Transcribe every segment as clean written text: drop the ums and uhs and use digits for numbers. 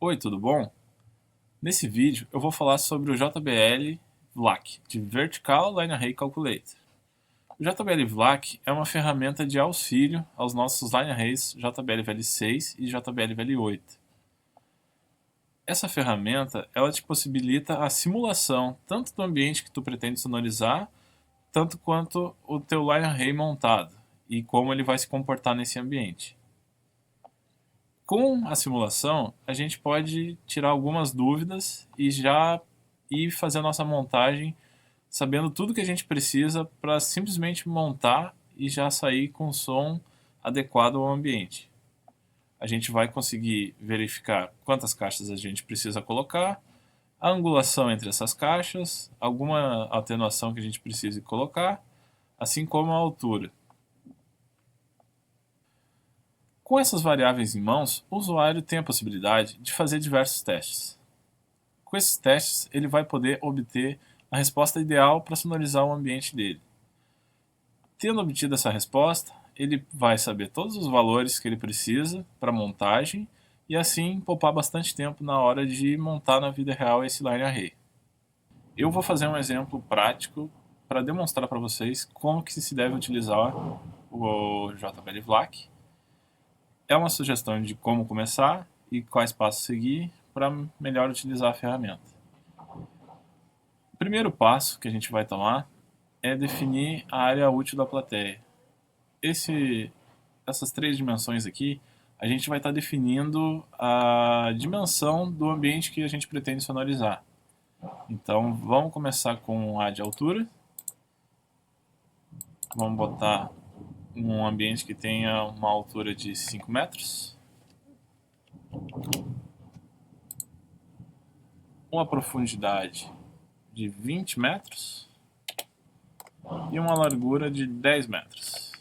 Oi, tudo bom? Nesse vídeo eu vou falar sobre o JBL VLAC, de Vertical Line Array Calculator. O JBL VLAC é uma ferramenta de auxílio aos nossos Line Arrays JBL VL6 e JBL VL8. Essa ferramenta ela te possibilita a simulação tanto do ambiente que tu pretende sonorizar, tanto quanto o teu Line Array montado e como ele vai se comportar nesse ambiente. Com a simulação, a gente pode tirar algumas dúvidas e já ir fazer a nossa montagem sabendo tudo que a gente precisa para simplesmente montar e já sair com o som adequado ao ambiente. A gente vai conseguir verificar quantas caixas a gente precisa colocar, a angulação entre essas caixas, alguma atenuação que a gente precise colocar, assim como a altura. Com essas variáveis em mãos, o usuário tem a possibilidade de fazer diversos testes. Com esses testes, ele vai poder obter a resposta ideal para sonorizar o ambiente dele. Tendo obtido essa resposta, ele vai saber todos os valores que ele precisa para montagem e assim poupar bastante tempo na hora de montar na vida real esse Line Array. Eu vou fazer um exemplo prático para demonstrar para vocês como que se deve utilizar o JBL VLAC. É uma sugestão de como começar e quais passos seguir para melhor utilizar a ferramenta. O primeiro passo que a gente vai tomar é definir a área útil da plateia. Essas três dimensões aqui, a gente vai estar definindo a dimensão do ambiente que a gente pretende sonorizar. Então vamos começar com a de altura. Vamos botar um ambiente que tenha uma altura de 5 metros. Uma profundidade de 20 metros e uma largura de 10 metros.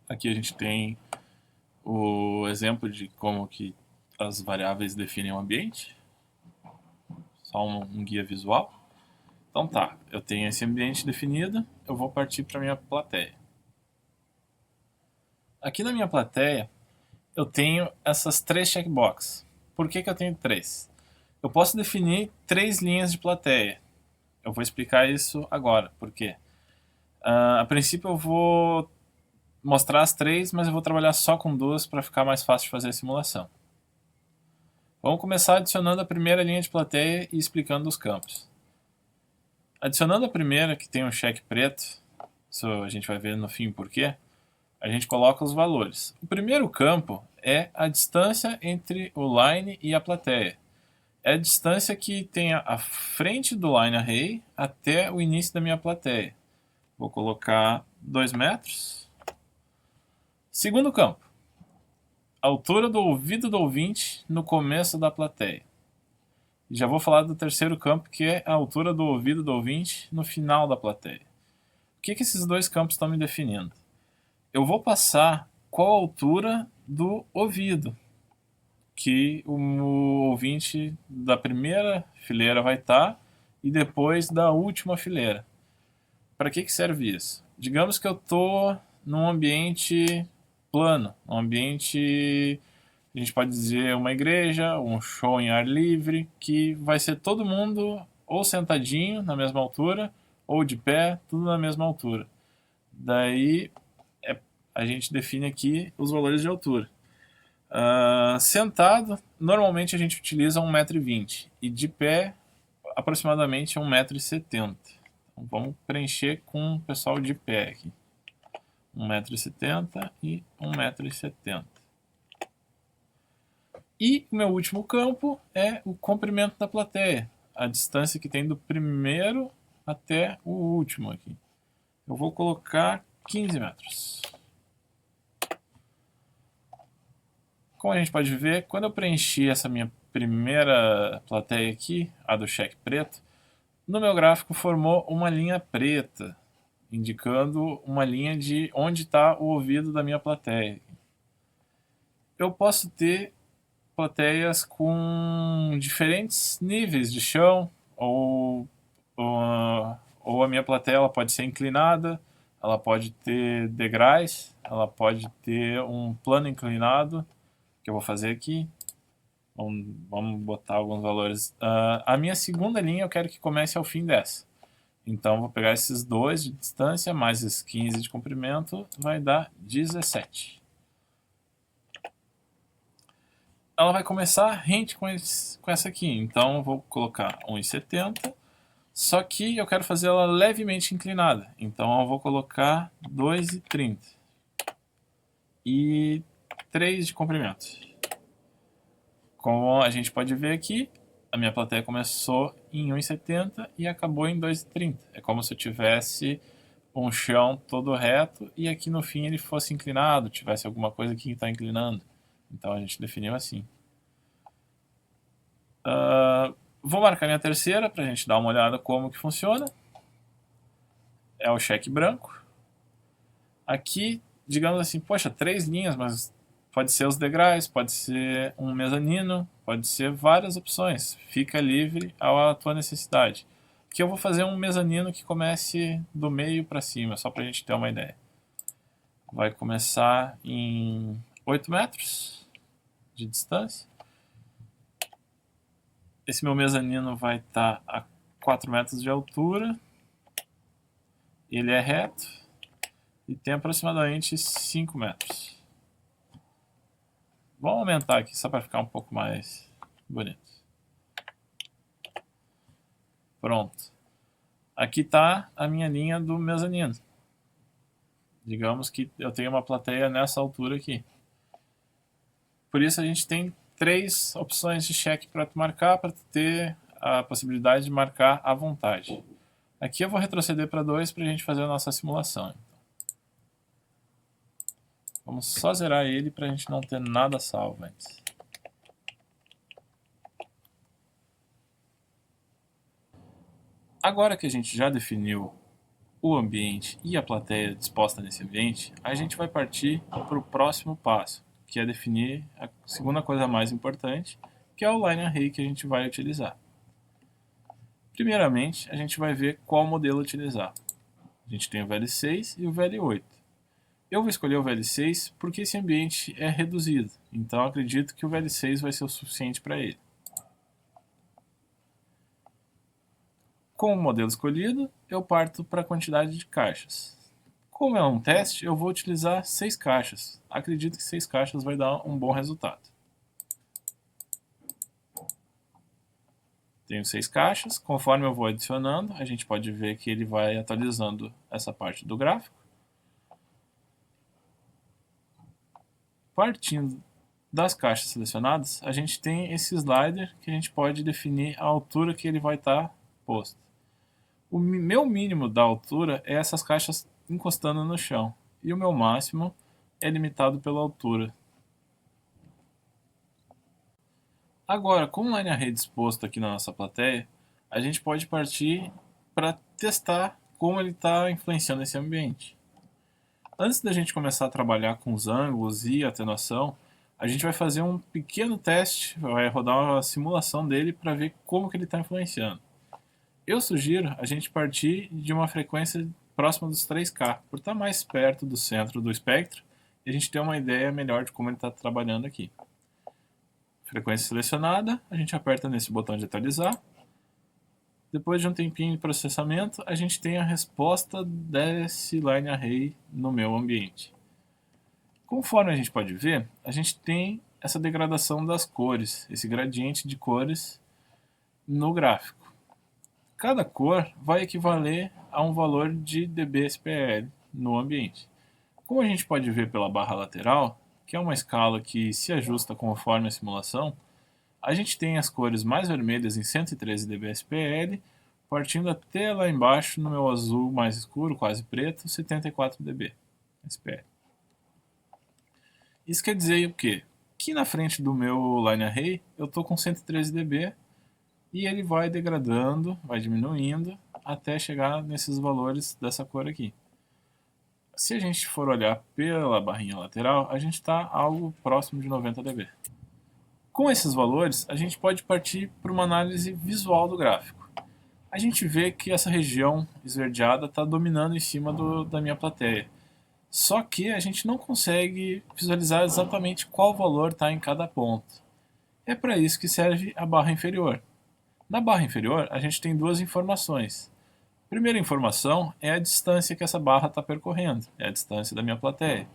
Aqui a gente tem o exemplo de como que as variáveis definem o ambiente. Só um guia visual. Então tá, eu tenho esse ambiente definido, eu vou partir para a minha plateia. Aqui na minha plateia, eu tenho essas três checkboxes. Por que eu tenho três? Eu posso definir três linhas de plateia. Eu vou explicar isso agora, por quê? A princípio eu vou mostrar as três, mas eu vou trabalhar só com duas para ficar mais fácil de fazer a simulação. Vamos começar adicionando a primeira linha de plateia e explicando os campos. Adicionando a primeira, que tem um cheque preto, isso a gente vai ver no fim por quê, a gente coloca os valores. O primeiro campo é a distância entre o line e a plateia. É a distância que tem a frente do line array até o início da minha plateia. Vou colocar 2 metros. Segundo campo, altura do ouvido do ouvinte no começo da plateia. Já vou falar do terceiro campo, que é a altura do ouvido do ouvinte no final da plateia. O que esses dois campos estão me definindo? Eu vou passar qual a altura do ouvido que o ouvinte da primeira fileira vai estar e depois da última fileira. Para que serve isso? Digamos que eu estou num ambiente plano, um ambiente, a gente pode dizer uma igreja, um show em ar livre, que vai ser todo mundo ou sentadinho na mesma altura, ou de pé, tudo na mesma altura. Daí a gente define aqui os valores de altura. Sentado, normalmente a gente utiliza 1,20 m e de pé, aproximadamente 1,70 m. Então, vamos preencher com o pessoal de pé aqui. 1,70 m e 1,70 m. E o meu último campo é o comprimento da plateia, a distância que tem do primeiro até o último aqui. Eu vou colocar 15 metros. Como a gente pode ver, quando eu preenchi essa minha primeira plateia aqui, a do cheque preto, no meu gráfico formou uma linha preta, indicando uma linha de onde está o ouvido da minha plateia. Eu posso ter plateias com diferentes níveis de chão, ou a minha plateia ela pode ser inclinada, ela pode ter degraus, ela pode ter um plano inclinado, que eu vou fazer aqui. Vamos botar alguns valores. A minha segunda linha eu quero que comece ao fim dessa. Então, vou pegar esses 2 de distância, mais esses 15 de comprimento, vai dar 17. Ela vai começar rente com essa aqui, então eu vou colocar 1,70, só que eu quero fazer ela levemente inclinada, então eu vou colocar 2,30 e 3 de comprimento. Como a gente pode ver aqui, a minha plateia começou em 1,70 e acabou em 2,30. É como se eu tivesse um chão todo reto e aqui no fim ele fosse inclinado, tivesse alguma coisa aqui que está inclinando. Então a gente definiu assim. Vou marcar minha terceira para a gente dar uma olhada como que funciona. É o cheque branco. Aqui, digamos assim, poxa, 3 linhas, mas pode ser os degraus, pode ser um mezanino, pode ser várias opções. Fica livre à tua necessidade. Aqui eu vou fazer um mezanino que comece do meio para cima, só para a gente ter uma ideia. Vai começar em 8 metros de distância. Esse meu mezanino vai estar a 4 metros de altura. Ele é reto e tem aproximadamente 5 metros. Vamos aumentar aqui só para ficar um pouco mais bonito. Pronto. Aqui está a minha linha do mezanino. Digamos que eu tenho uma plateia nessa altura aqui. Por isso a gente tem 3 opções de cheque para tu marcar, para tu ter a possibilidade de marcar à vontade. Aqui eu vou retroceder para 2 para a gente fazer a nossa simulação. Vamos só zerar ele para a gente não ter nada salvo antes. Agora que a gente já definiu o ambiente e a plateia disposta nesse ambiente, a gente vai partir para o próximo passo, que é definir a segunda coisa mais importante, que é o line array que a gente vai utilizar. Primeiramente, a gente vai ver qual modelo utilizar. A gente tem o VL6 e o VL8. Eu vou escolher o VL6 porque esse ambiente é reduzido, então acredito que o VL6 vai ser o suficiente para ele. Com o modelo escolhido, eu parto para a quantidade de caixas. Como é um teste, eu vou utilizar 6 caixas. Acredito que 6 caixas vai dar um bom resultado. Tenho 6 caixas, conforme eu vou adicionando, a gente pode ver que ele vai atualizando essa parte do gráfico. Partindo das caixas selecionadas, a gente tem esse slider que a gente pode definir a altura que ele vai estar posto. O meu mínimo da altura é essas caixas encostando no chão, e o meu máximo é limitado pela altura. Agora, com o line array disposto aqui na nossa plateia, a gente pode partir para testar como ele está influenciando esse ambiente. Antes da gente começar a trabalhar com os ângulos e atenuação, a gente vai fazer um pequeno teste, vai rodar uma simulação dele para ver como que ele está influenciando. Eu sugiro a gente partir de uma frequência próxima dos 3K, por estar mais perto do centro do espectro e a gente ter uma ideia melhor de como ele está trabalhando aqui. Frequência selecionada, a gente aperta nesse botão de atualizar. Depois de um tempinho de processamento, a gente tem a resposta desse line array no meu ambiente. Conforme a gente pode ver, a gente tem essa degradação das cores, esse gradiente de cores no gráfico. Cada cor vai equivaler a um valor de dBSPL no ambiente. Como a gente pode ver pela barra lateral, que é uma escala que se ajusta conforme a simulação, a gente tem as cores mais vermelhas em 113 dBSPL, partindo até lá embaixo no meu azul mais escuro, quase preto, 74 dBSPL. Isso quer dizer o quê? Que na frente do meu line array eu estou com 113 dB e ele vai degradando, vai diminuindo até chegar nesses valores dessa cor aqui. Se a gente for olhar pela barrinha lateral, a gente está algo próximo de 90 dB. Com esses valores, a gente pode partir para uma análise visual do gráfico. A gente vê que essa região esverdeada está dominando em cima da minha plateia. Só que a gente não consegue visualizar exatamente qual valor está em cada ponto. É para isso que serve a barra inferior. Na barra inferior, a gente tem duas informações. A primeira informação é a distância que essa barra está percorrendo, é a distância da minha plateia.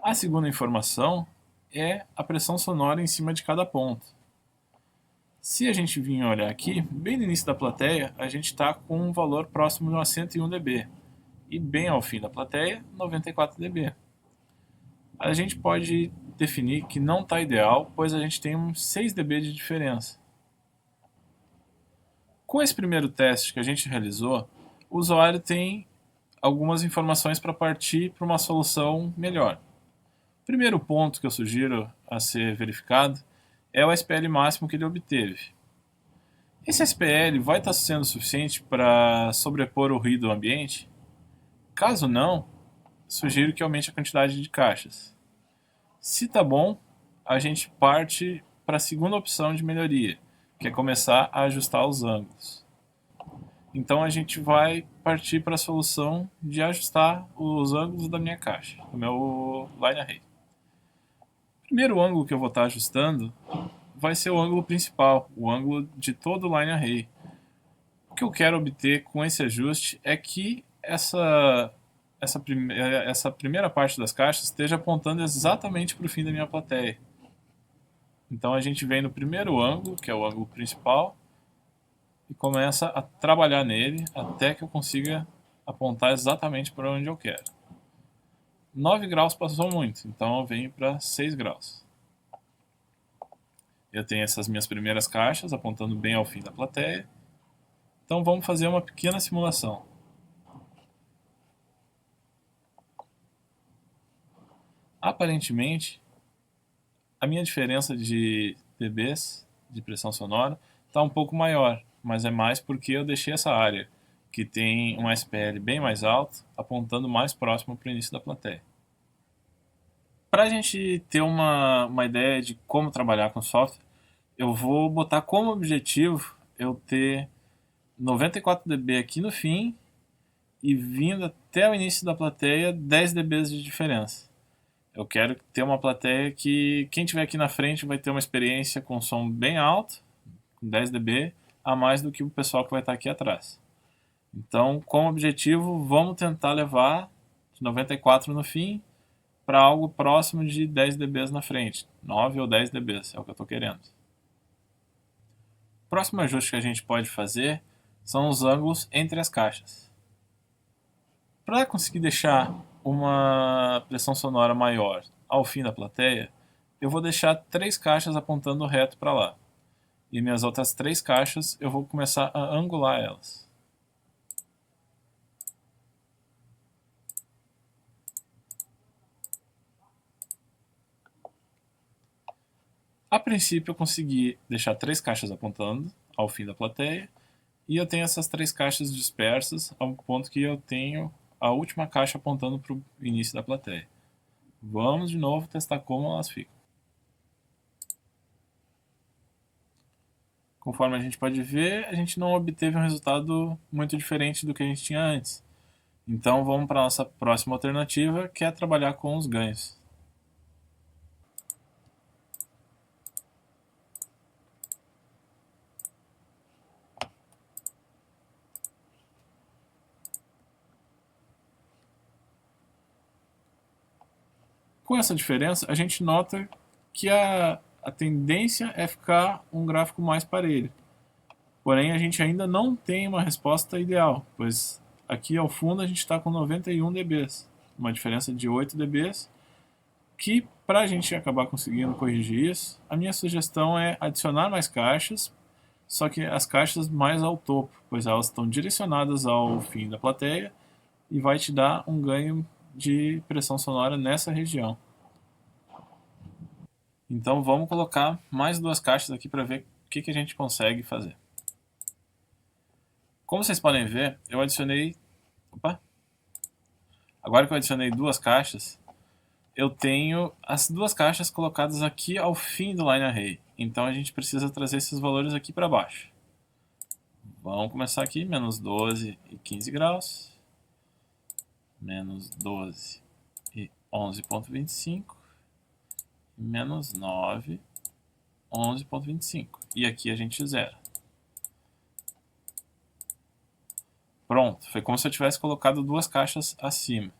A segunda informação é a pressão sonora em cima de cada ponto. Se a gente vir olhar aqui, bem no início da plateia, a gente está com um valor próximo a 101 dB. E bem ao fim da plateia, 94 dB. A gente pode definir que não está ideal, pois a gente tem uns 6 dB de diferença. Com esse primeiro teste que a gente realizou, o usuário tem algumas informações para partir para uma solução melhor. O primeiro ponto que eu sugiro a ser verificado é o SPL máximo que ele obteve. Esse SPL vai estar sendo suficiente para sobrepor o ruído do ambiente? Caso não, sugiro que aumente a quantidade de caixas. Se está bom, a gente parte para a segunda opção de melhoria, que é começar a ajustar os ângulos. Então a gente vai partir para a solução de ajustar os ângulos da minha caixa, do meu line array. O primeiro ângulo que eu vou estar ajustando vai ser o ângulo principal, o ângulo de todo o line array. O que eu quero obter com esse ajuste é que essa primeira parte das caixas esteja apontando exatamente para o fim da minha plateia. Então a gente vem no primeiro ângulo, que é o ângulo principal, e começa a trabalhar nele até que eu consiga apontar exatamente para onde eu quero. 9 graus passou muito, então eu venho para 6 graus. Eu tenho essas minhas primeiras caixas apontando bem ao fim da plateia. Então vamos fazer uma pequena simulação. Aparentemente, a minha diferença de dBs, de pressão sonora, está um pouco maior, mas é mais porque eu deixei essa área, que tem um SPL bem mais alto, apontando mais próximo para o início da plateia. Para a gente ter uma ideia de como trabalhar com software, eu vou botar como objetivo eu ter 94 dB aqui no fim e vindo até o início da plateia 10 dBs de diferença. Eu quero ter uma plateia que quem estiver aqui na frente vai ter uma experiência com som bem alto, com 10 dB, a mais do que o pessoal que vai estar aqui atrás. Então, como objetivo, vamos tentar levar de 94 no fim para algo próximo de 10 dBs na frente. 9 ou 10 dBs é o que eu estou querendo. O próximo ajuste que a gente pode fazer são os ângulos entre as caixas. Para conseguir deixar uma pressão sonora maior ao fim da plateia, eu vou deixar 3 caixas apontando reto para lá. E minhas outras 3 caixas eu vou começar a angular elas. A princípio eu consegui deixar 3 caixas apontando ao fim da plateia, e eu tenho essas 3 caixas dispersas ao ponto que eu tenho a última caixa apontando para o início da plateia. Vamos de novo testar como elas ficam. Conforme a gente pode ver, a gente não obteve um resultado muito diferente do que a gente tinha antes. Então vamos para a nossa próxima alternativa, que é trabalhar com os ganhos. Com essa diferença, a gente nota que a tendência é ficar um gráfico mais parelho. Porém, a gente ainda não tem uma resposta ideal, pois aqui ao fundo a gente está com 91 dBs, uma diferença de 8 dBs, que para a gente acabar conseguindo corrigir isso, a minha sugestão é adicionar mais caixas, só que as caixas mais ao topo, pois elas estão direcionadas ao fim da plateia e vai te dar um ganho de pressão sonora nessa região. Então vamos colocar mais 2 caixas aqui para ver o que a gente consegue fazer. Como vocês podem ver, eu adicionei... Opa! Agora que eu adicionei 2 caixas, eu tenho as 2 caixas colocadas aqui ao fim do line array. Então a gente precisa trazer esses valores aqui para baixo. Vamos começar aqui, menos 12 e 15 graus. Menos 12 e 11,25. Menos 9, 11.25. E aqui a gente zera. Pronto, foi como se eu tivesse colocado duas caixas acima.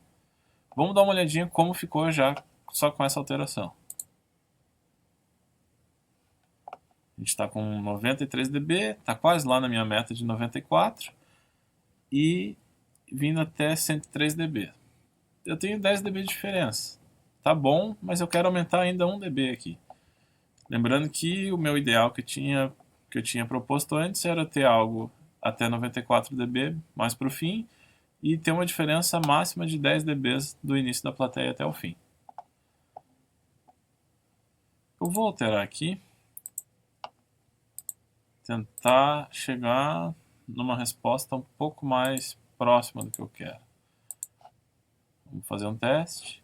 Vamos dar uma olhadinha como ficou já só com essa alteração. A gente está com 93 dB, está quase lá na minha meta de 94 e vindo até 103 dB. Eu tenho 10 dB de diferença. Tá bom, mas eu quero aumentar ainda 1 dB aqui. Lembrando que o meu ideal que eu tinha proposto antes era ter algo até 94 dB mais para o fim e ter uma diferença máxima de 10 dB do início da plateia até o fim. Eu vou alterar aqui, tentar chegar numa resposta um pouco mais próxima do que eu quero. Vamos fazer um teste.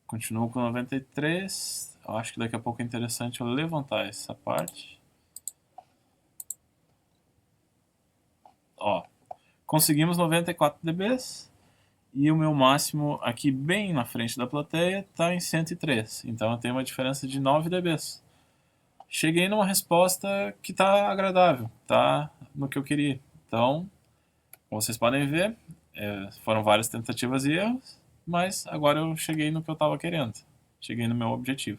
Continuo com 93. Eu acho que daqui a pouco é interessante eu levantar essa parte. Ó, conseguimos 94 dB e o meu máximo aqui bem na frente da plateia está em 103. Então eu tenho uma diferença de 9 dB. Cheguei numa resposta que está agradável, está no que eu queria. Então, como vocês podem ver, foram várias tentativas e erros, mas agora eu cheguei no que eu estava querendo. Cheguei no meu objetivo.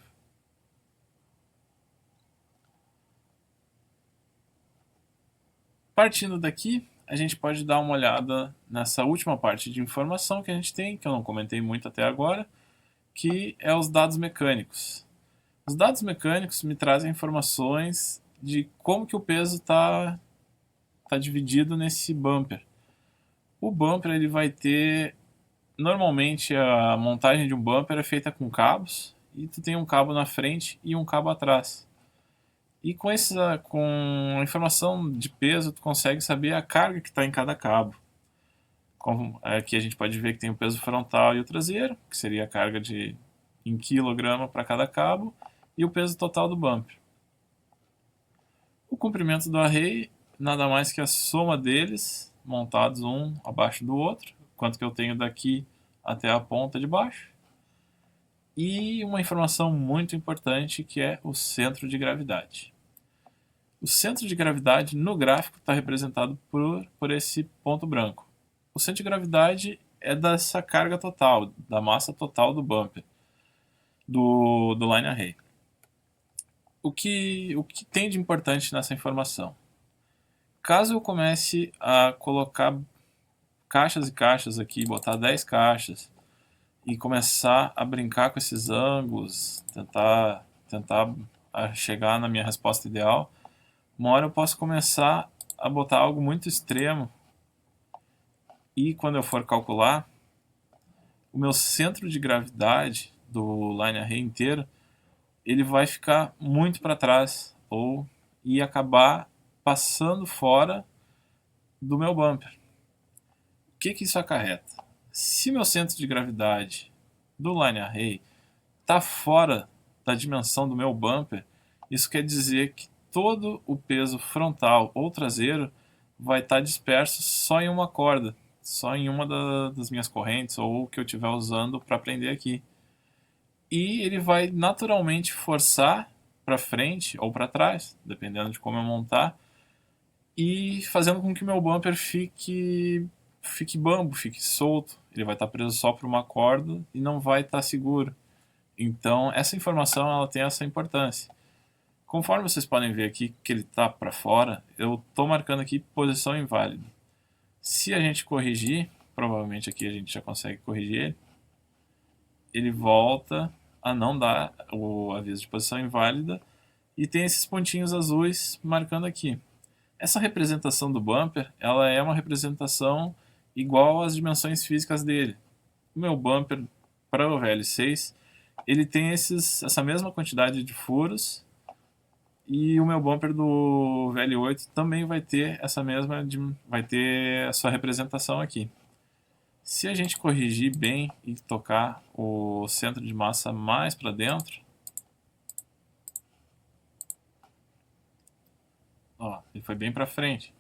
Partindo daqui, a gente pode dar uma olhada nessa última parte de informação que a gente tem, que eu não comentei muito até agora, que é os dados mecânicos. Os dados mecânicos me trazem informações de como que o peso está dividido nesse bumper. O bumper ele vai ter... Normalmente a montagem de um bumper é feita com cabos, e tu tem um cabo na frente e um cabo atrás. E com a informação de peso, tu consegue saber a carga que está em cada cabo. Aqui a gente pode ver que tem o peso frontal e o traseiro, que seria a carga em quilograma para cada cabo, e o peso total do bumper. O comprimento do array nada mais que a soma deles, montados um abaixo do outro, quanto que eu tenho daqui até a ponta de baixo. E uma informação muito importante que é o centro de gravidade. O centro de gravidade no gráfico está representado por esse ponto branco. O centro de gravidade é dessa carga total, da massa total do bumper, do line array. O que tem de importante nessa informação? Caso eu comece a colocar caixas e caixas aqui, botar 10 caixas e começar a brincar com esses ângulos, tentar chegar na minha resposta ideal, uma hora eu posso começar a botar algo muito extremo e quando eu for calcular, o meu centro de gravidade do line array inteiro, ele vai ficar muito para trás e acabar passando fora do meu bumper. O que isso acarreta? Se meu centro de gravidade do line array está fora da dimensão do meu bumper, isso quer dizer que todo o peso frontal ou traseiro vai estar disperso só em uma corda, só em uma das minhas correntes ou que eu estiver usando para prender aqui. E ele vai naturalmente forçar para frente ou para trás, dependendo de como eu montar, e fazendo com que o meu bumper fique bambo, fique solto. Ele vai estar preso só por uma corda e não vai estar seguro. Então essa informação ela tem essa importância. Conforme vocês podem ver aqui que ele está para fora, eu estou marcando aqui posição inválida. Se a gente corrigir, provavelmente aqui a gente já consegue corrigir ele volta a não dar o aviso de posição inválida e tem esses pontinhos azuis marcando aqui. Essa representação do bumper, ela é uma representação igual às dimensões físicas dele. O meu bumper para o VL6, ele tem essa mesma quantidade de furos e o meu bumper do VL8 também vai ter vai ter a sua representação aqui. Se a gente corrigir bem e tocar o centro de massa mais para dentro, ó, ele foi bem para frente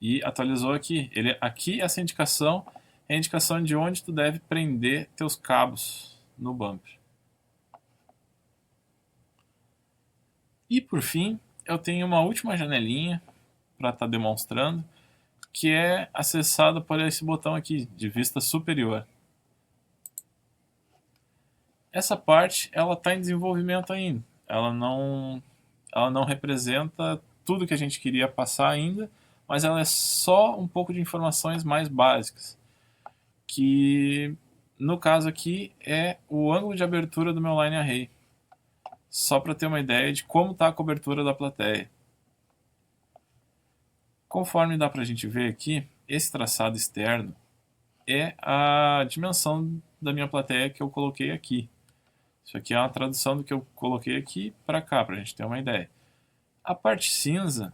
e atualizou aqui. Aqui essa indicação é a indicação de onde tu deve prender teus cabos no bumper. E por fim, eu tenho uma última janelinha para estar demonstrando, que é acessada por esse botão aqui, de vista superior. Essa parte ela está em desenvolvimento ainda. Ela não representa tudo que a gente queria passar ainda, mas ela é só um pouco de informações mais básicas, que no caso aqui é o ângulo de abertura do meu line array, só para ter uma ideia de como está a cobertura da plateia. Conforme dá para a gente ver aqui, esse traçado externo é a dimensão da minha plateia que eu coloquei aqui. Isso aqui é uma tradução do que eu coloquei aqui para cá, para a gente ter uma ideia. A parte cinza,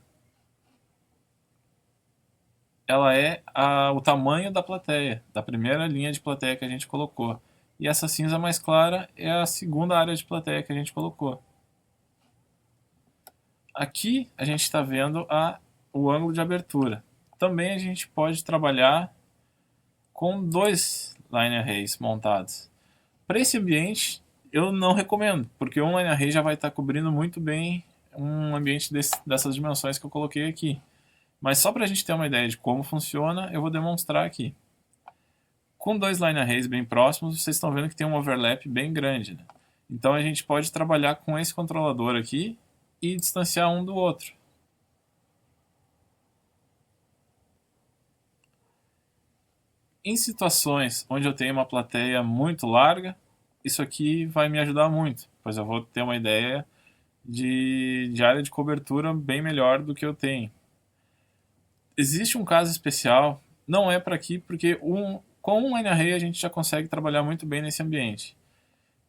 ela é o tamanho da plateia, da primeira linha de plateia que a gente colocou. E essa cinza mais clara é a segunda área de plateia que a gente colocou. Aqui a gente está vendo o ângulo de abertura. Também a gente pode trabalhar com dois line arrays montados. Para esse ambiente, eu não recomendo, porque um line array já vai estar cobrindo muito bem um ambiente dessas dimensões que eu coloquei aqui. Mas só para a gente ter uma ideia de como funciona, eu vou demonstrar aqui. Com dois line arrays bem próximos, vocês estão vendo que tem um overlap bem grande, né? Então a gente pode trabalhar com esse controlador aqui e distanciar um do outro. Em situações onde eu tenho uma plateia muito larga, isso aqui vai me ajudar muito, pois eu vou ter uma ideia de área de cobertura bem melhor do que eu tenho. Existe um caso especial, não é para aqui, porque com um line array a gente já consegue trabalhar muito bem nesse ambiente.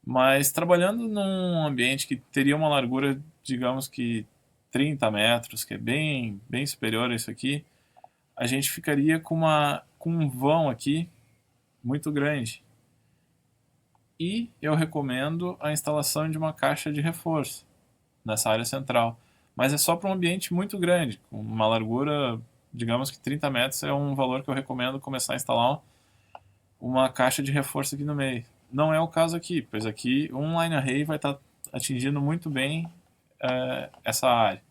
Mas trabalhando num ambiente que teria uma largura, digamos que 30 metros, que é bem superior a isso aqui, a gente ficaria com um vão aqui muito grande. E eu recomendo a instalação de uma caixa de reforço nessa área central. Mas é só para um ambiente muito grande, com uma largura, digamos que 30 metros é um valor que eu recomendo começar a instalar uma caixa de reforço aqui no meio. Não é o caso aqui, pois aqui um line array vai estar atingindo muito bem essa área.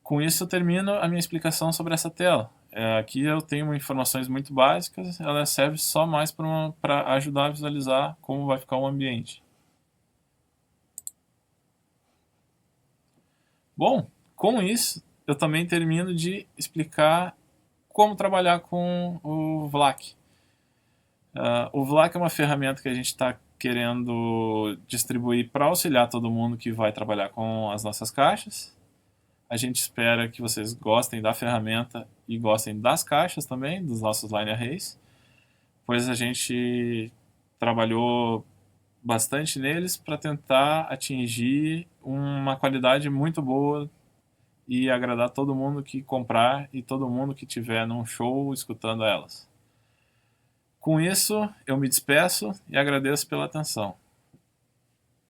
Com isso eu termino a minha explicação sobre essa tela. Aqui eu tenho informações muito básicas, ela serve só mais para ajudar a visualizar como vai ficar o ambiente. Bom, com isso eu também termino de explicar como trabalhar com o VLAC. O VLAC é uma ferramenta que a gente está querendo distribuir para auxiliar todo mundo que vai trabalhar com as nossas caixas. A gente espera que vocês gostem da ferramenta e gostem das caixas também, dos nossos line arrays, pois a gente trabalhou bastante neles para tentar atingir uma qualidade muito boa e agradar todo mundo que comprar e todo mundo que estiver num show escutando elas. Com isso, eu me despeço e agradeço pela atenção.